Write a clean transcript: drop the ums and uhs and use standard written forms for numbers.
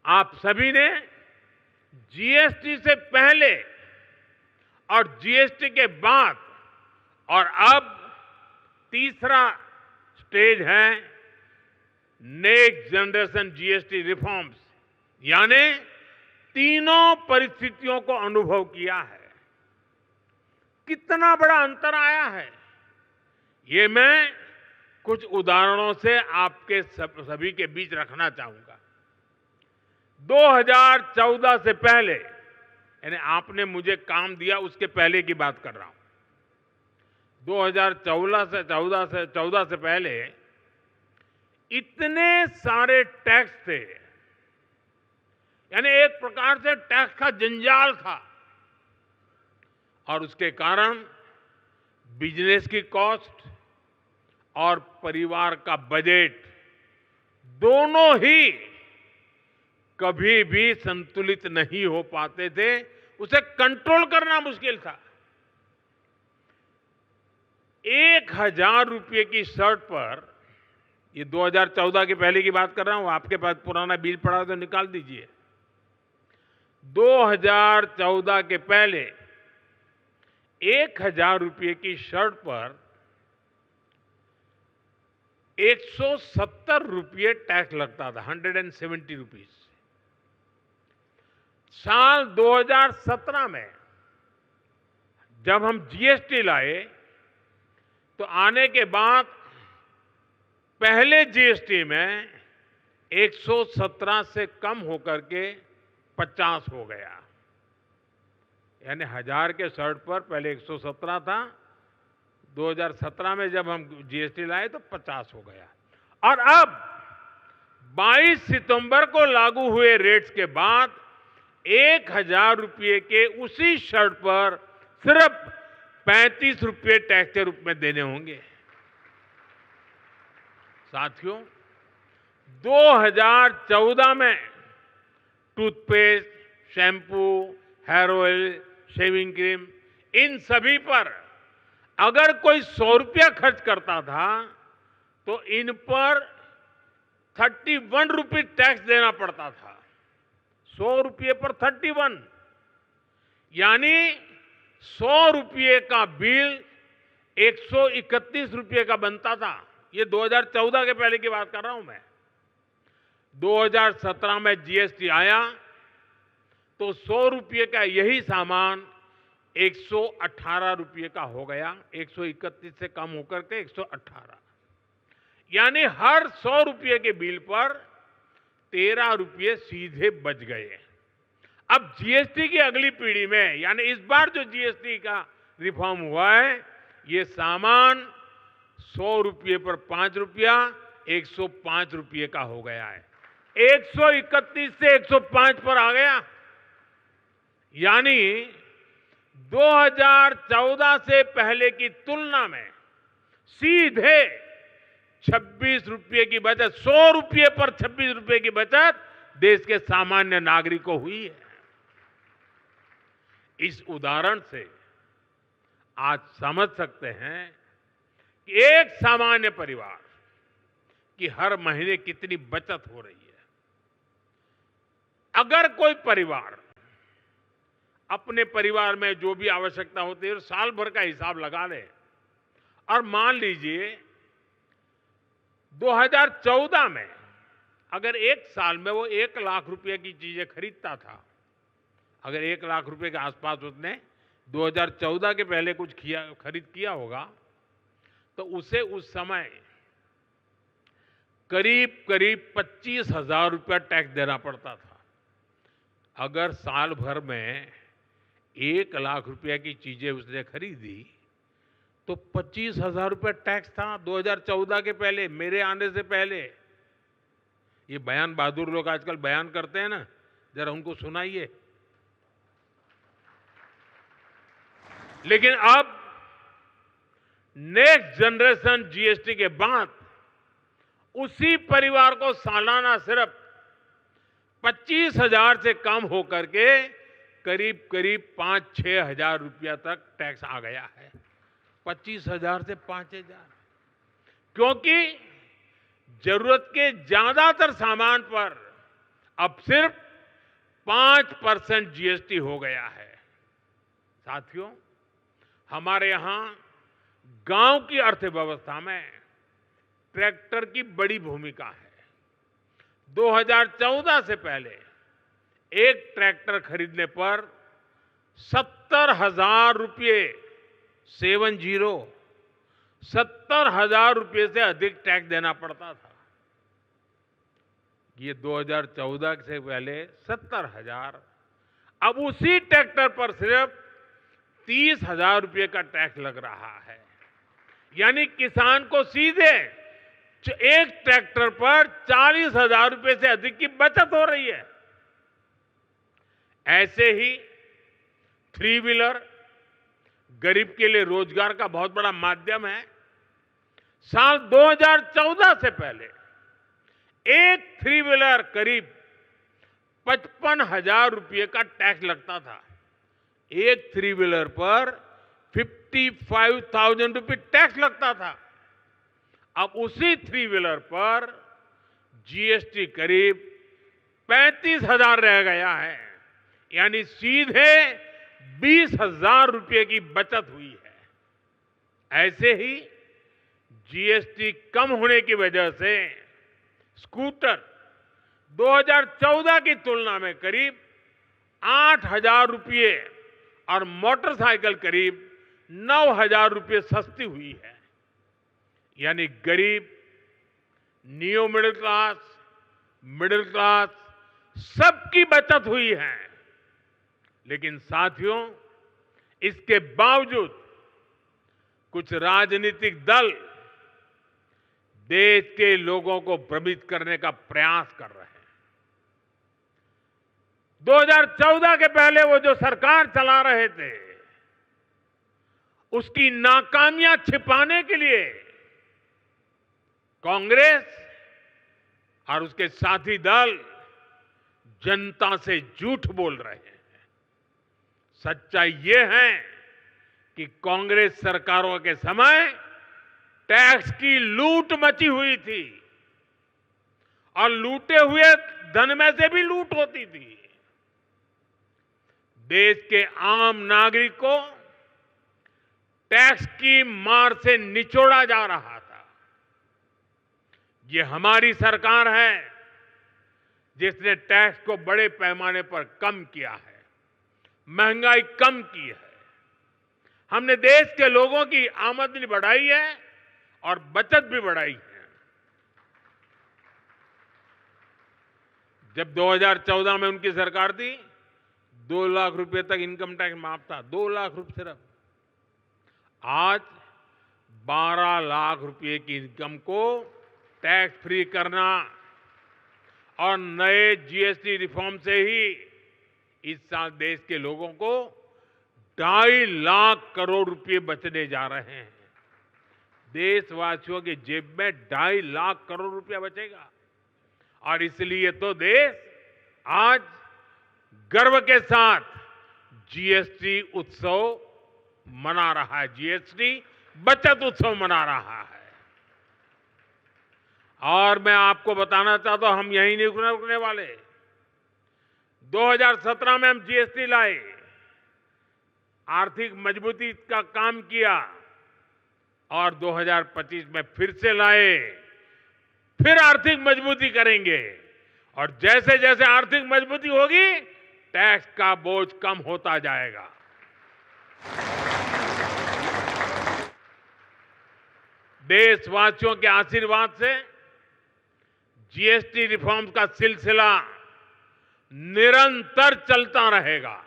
आप सभी ने जीएसटी से पहले और जीएसटी के बाद और अब तीसरा स्टेज है नेक्स्ट जनरेशन जीएसटी रिफॉर्म्स, यानी तीनों परिस्थितियों को अनुभव किया है। कितना बड़ा अंतर आया है, ये मैं कुछ उदाहरणों से आपके सभी के बीच रखना चाहूंगा। 2014 से पहले, यानी आपने मुझे काम दिया उसके पहले की बात कर रहा हूं। 2014 से पहले इतने सारे टैक्स थे, यानी एक प्रकार से टैक्स का जंजाल था, और उसके कारण बिजनेस की कॉस्ट और परिवार का बजट दोनों ही कभी भी संतुलित नहीं हो पाते थे। उसे कंट्रोल करना मुश्किल था। 1000 रुपये की शर्ट पर, ये 2014 के पहले की बात कर रहा हूं, आपके पास पुराना बिल पड़ा तो निकाल दीजिए। 2014 के पहले 1000 रुपये की शर्ट पर 170 रुपये टैक्स लगता था, 170 रुपीज। साल 2017 में जब हम जीएसटी लाए तो आने के बाद पहले जीएसटी में 117 से कम होकर के 50 हो गया, यानी 1000 के शर्ट पर पहले 117 था, 2017 में जब हम जीएसटी लाए तो 50 हो गया। और अब 22 सितंबर को लागू हुए रेट्स के बाद 1000 रुपये के उसी शर्ट पर सिर्फ 35 रुपये टैक्स के रूप में देने होंगे। साथियों, 2014 में toothpaste, shampoo, hair oil, shaving cream, इन सभी पर अगर कोई 100 रुपया खर्च करता था तो इन पर 31 रुपये टैक्स देना पड़ता था। 100 रुपये पर 31, यानी 100 रुपये का बिल 131 रुपये का बनता था। ये 2014 के पहले की बात कर रहा हूं मैं। 2017 में जीएसटी आया तो 100 रुपये का यही सामान 118 रुपये का हो गया, 131 से कम होकर के 118, यानी हर 100 रुपये के बिल पर 13 रुपये सीधे बच गए। अब जीएसटी की अगली पीढ़ी में, यानी इस बार जो जीएसटी का रिफॉर्म हुआ है, ये सामान 100 रुपये पर 5 रुपया 105 रुपये का हो गया है। 131 से 105 पर आ गया, यानी 2014 से पहले की तुलना में सीधे 26 रुपये की बचत, 100 रुपये पर 26 रुपये की बचत देश के सामान्य नागरिक को हुई है। इस उदाहरण से आज समझ सकते हैं कि एक सामान्य परिवार की हर महीने कितनी बचत हो रही है। अगर कोई परिवार अपने परिवार में जो भी आवश्यकता होती है साल भर का हिसाब लगा ले, और मान लीजिए 2014 में अगर एक साल में वो 1 लाख रुपए की चीजें खरीदता था, अगर 1 लाख रुपए के आसपास उसने 2014 के पहले कुछ खरीद किया होगा, तो उसे उस समय करीब 25,000 रुपया टैक्स देना पड़ता था। अगर साल भर में 1 लाख रुपया की चीजें उसने खरीदी तो 25,000 रुपया टैक्स था 2014 के पहले, मेरे आने से पहले। ये बयान बहादुर लोग आजकल बयान करते हैं ना, जरा उनको सुनाइए। लेकिन अब नेक्स्ट जनरेशन जीएसटी के बाद उसी परिवार को सालाना सिर्फ 25,000 से कम होकर के करीब 5-6 हजार रुपया तक टैक्स आ गया है। 25,000 से 5,000, क्योंकि जरूरत के ज्यादातर सामान पर अब सिर्फ 5% जीएसटी हो गया है। साथियों, हमारे यहां गांव की अर्थव्यवस्था में ट्रैक्टर की बड़ी भूमिका है। 2014 से पहले एक ट्रैक्टर खरीदने पर 70,000 रुपये 70,000 रुपये से अधिक टैक्स देना पड़ता था। ये 2014 से पहले 70,000। अब उसी ट्रैक्टर पर सिर्फ 30,000 रुपये का टैक्स लग रहा है। यानी किसान को सीधे एक ट्रैक्टर पर 40,000 रुपये से अधिक की बचत हो रही है। ऐसे ही 3 व्हीलर गरीब के लिए रोजगार का बहुत बड़ा माध्यम है। साल 2014 से पहले एक 3 व्हीलर करीब 55,000 रुपये का टैक्स लगता था। एक 3 व्हीलर पर 55,000 रुपये टैक्स लगता था। अब उसी 3 व्हीलर पर जीएसटी करीब 35,000 रह गया है। यानी सीधे 20,000 रुपये की बचत हुई है। ऐसे ही जीएसटी कम होने की वजह से स्कूटर 2014 की तुलना में करीब 8,000 रुपये और मोटरसाइकिल करीब 9,000 रुपये सस्ती हुई है। यानी गरीब, नियो मिडिल क्लास सबकी बचत हुई है। लेकिन साथियों, इसके बावजूद कुछ राजनीतिक दल देश के लोगों को भ्रमित करने का प्रयास कर रहे हैं। 2014 के पहले वो जो सरकार चला रहे थे, उसकी नाकामियां छिपाने के लिए कांग्रेस और उसके साथी दल जनता से झूठ बोल रहे हैं। सच्चाई ये है कि कांग्रेस सरकारों के समय टैक्स की लूट मची हुई थी और लूटे हुए धन में से भी लूट होती थी। देश के आम नागरिक को टैक्स की मार से निचोड़ा जा रहा था। ये हमारी सरकार है जिसने टैक्स को बड़े पैमाने पर कम किया है, महंगाई कम की है। हमने देश के लोगों की आमदनी बढ़ाई है और बचत भी बढ़ाई है। जब 2014 में उनकी सरकार थी, 2 लाख रुपए तक इनकम टैक्स माफ था, 2 लाख रुपए सिर्फ। आज 12 लाख रुपए की इनकम को टैक्स फ्री करना और नए जीएसटी रिफॉर्म से ही इस साल देश के लोगों को 2.5 लाख करोड़ रुपए बचने जा रहे हैं। देशवासियों की जेब में 2.5 लाख करोड़ रुपया बचेगा। और इसलिए तो देश आज गर्व के साथ जीएसटी उत्सव मना रहा है, जीएसटी बचत उत्सव मना रहा है। और मैं आपको बताना चाहता हूं, हम यहीं नहीं रुकने वाले। 2017 में हम जीएसटी लाए, आर्थिक मजबूती का काम किया और 2025 में फिर से लाए, फिर आर्थिक मजबूती करेंगे। और जैसे जैसे आर्थिक मजबूती होगी, टैक्स का बोझ कम होता जाएगा। देशवासियों के आशीर्वाद से जीएसटी रिफॉर्म्स का सिलसिला निरंतर चलता रहेगा।